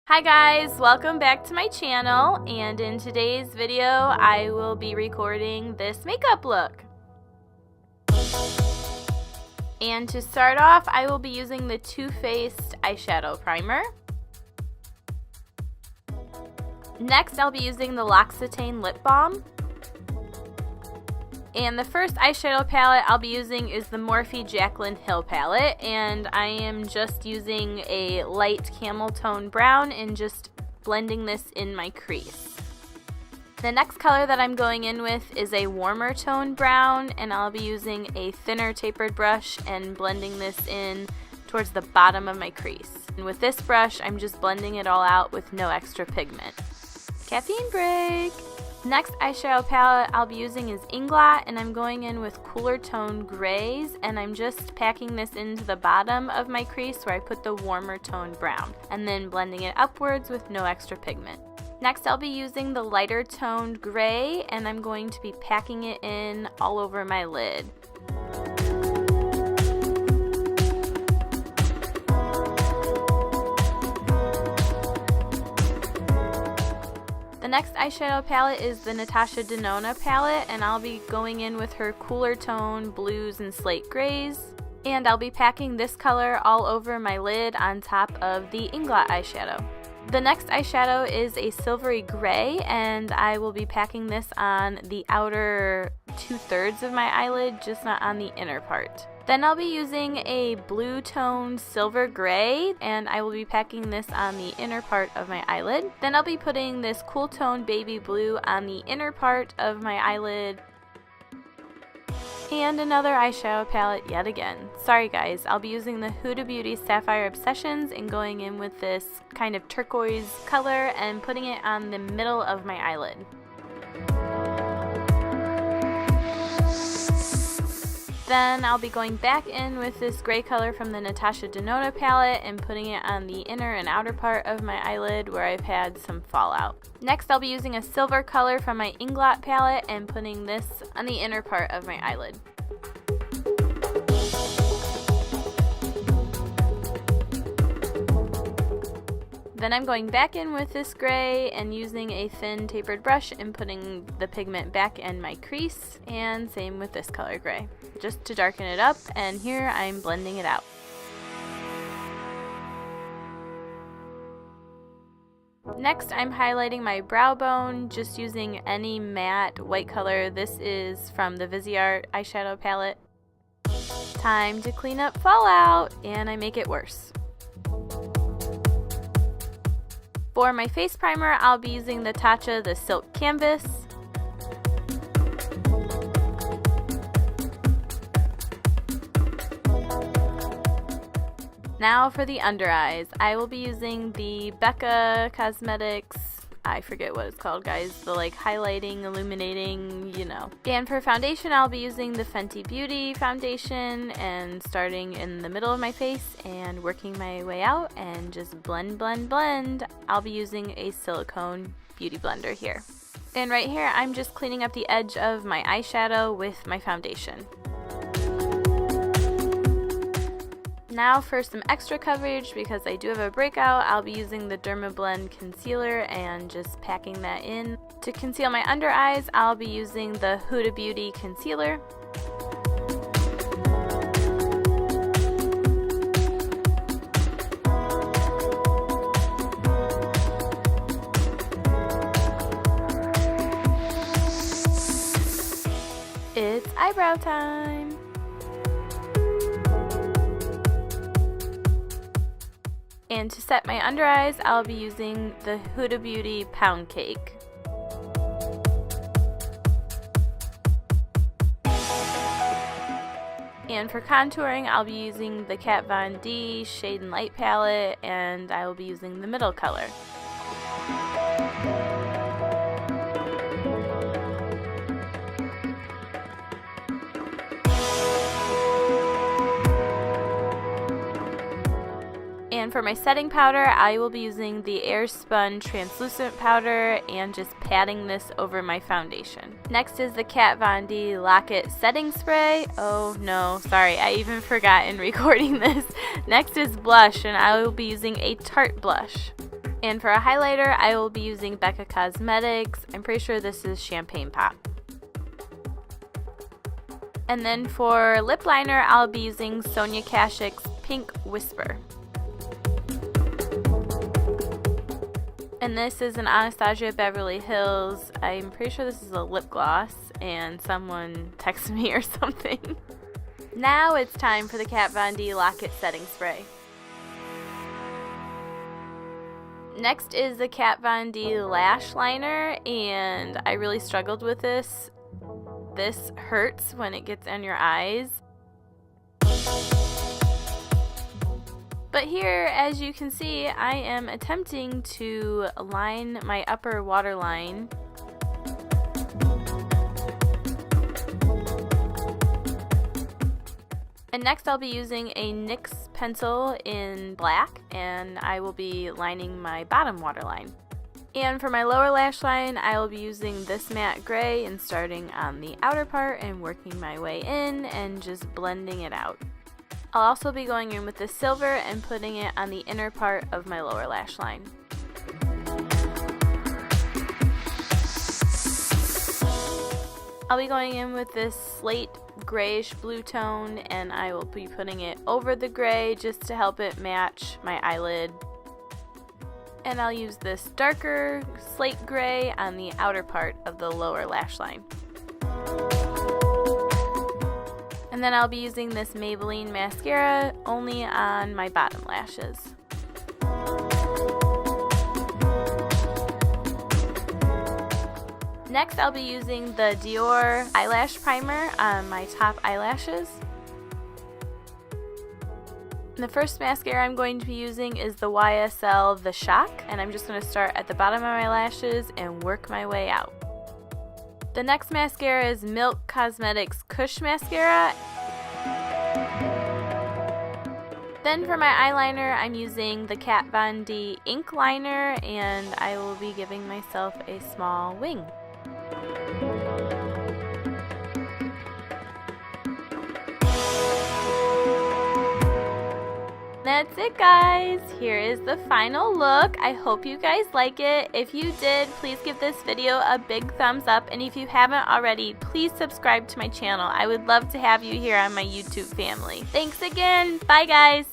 Hi guys, welcome back to my channel, and in today's video I will be recording this makeup look. And to start off, I will be using the Too Faced eyeshadow primer. Next I'll be using the L'Occitane lip balm. And the first eyeshadow palette I'll be using is the Morphe Jaclyn Hill palette, and I am just using a light camel tone brown and just blending this in my crease. The next color that I'm going in with is a warmer tone brown, and I'll be using a thinner tapered brush and blending this in towards the bottom of my crease. And with this brush, I'm just blending it all out with no extra pigment. Caffeine break! Next eyeshadow palette I'll be using is Inglot, and I'm going in with cooler tone grays, and I'm just packing this into the bottom of my crease where I put the warmer tone brown, and then blending it upwards with no extra pigment. Next I'll be using the lighter toned gray, and I'm going to be packing it in all over my lid. The next eyeshadow palette is the Natasha Denona palette, and I'll be going in with her cooler tone blues and slate grays, and I'll be packing this color all over my lid on top of the Inglot eyeshadow. The next eyeshadow is a silvery gray, and I will be packing this on the outer 2/3 of my eyelid, just not on the inner part. Then I'll be using a blue toned silver gray, and I will be packing this on the inner part of my eyelid. Then I'll be putting this cool toned baby blue on the inner part of my eyelid. And another eyeshadow palette yet again. Sorry guys, I'll be using the Huda Beauty Sapphire Obsessions and going in with this kind of turquoise color and putting it on the middle of my eyelid. Then I'll be going back in with this gray color from the Natasha Denona palette and putting it on the inner and outer part of my eyelid where I've had some fallout. Next I'll be using a silver color from my Inglot palette and putting this on the inner part of my eyelid. Then I'm going back in with this gray and using a thin tapered brush and putting the pigment back in my crease, and same with this color gray, just to darken it up, and here I'm blending it out. Next I'm highlighting my brow bone, just using any matte white color. This is from the Viseart eyeshadow palette. Time to clean up fallout, and I make it worse. For my face primer, I'll be using the Tatcha the Silk Canvas. Now for the under eyes, I will be using the Becca Cosmetics, I forget what it's called guys, the like highlighting, illuminating, you know. And for foundation, I'll be using the Fenty Beauty foundation and starting in the middle of my face and working my way out and just blend, blend, blend. I'll be using a silicone beauty blender here. And right here, I'm just cleaning up the edge of my eyeshadow with my foundation. Now for some extra coverage, because I do have a breakout, I'll be using the Dermablend concealer and just packing that in. To conceal my under eyes, I'll be using the Huda Beauty concealer. It's eyebrow time! And to set my under eyes, I'll be using the Huda Beauty Pound Cake. And for contouring, I'll be using the Kat Von D Shade and Light palette, and I will be using the middle color. And for my setting powder, I will be using the Airspun translucent powder and just patting this over my foundation. Next is the Kat Von D Lock-It setting spray. Oh no, sorry, I even forgot in recording this. Next is blush, and I will be using a Tarte blush. And for a highlighter, I will be using Becca Cosmetics. I'm pretty sure this is Champagne Pop. And then for lip liner, I'll be using Sonia Kashuk's Pink Whisper. And this is an Anastasia Beverly Hills. I'm pretty sure this is a lip gloss, and someone texted me or something. Now it's time for the Kat Von D Lock-It Setting Spray. Next is the Kat Von D Lash Liner, and I really struggled with this. This hurts when it gets on your eyes. But here, as you can see, I am attempting to line my upper waterline. And next I'll be using a NYX pencil in black, and I will be lining my bottom waterline. And for my lower lash line, I will be using this matte gray and starting on the outer part and working my way in and just blending it out. I'll also be going in with the silver and putting it on the inner part of my lower lash line. I'll be going in with this slate grayish blue tone, and I will be putting it over the gray just to help it match my eyelid. And I'll use this darker slate gray on the outer part of the lower lash line. And then I'll be using this Maybelline mascara only on my bottom lashes. Next, I'll be using the Dior eyelash primer on my top eyelashes. And the first mascara I'm going to be using is the YSL The Shock, and I'm just going to start at the bottom of my lashes and work my way out. The next mascara is Milk Cosmetics Kush Mascara. Then for my eyeliner, I'm using the Kat Von D Ink Liner, and I will be giving myself a small wing. That's it, guys. Here is the final look. I hope you guys like it. If you did, please give this video a big thumbs up, and if you haven't already, please subscribe to my channel. I would love to have you here on my YouTube family. Thanks again. Bye, guys.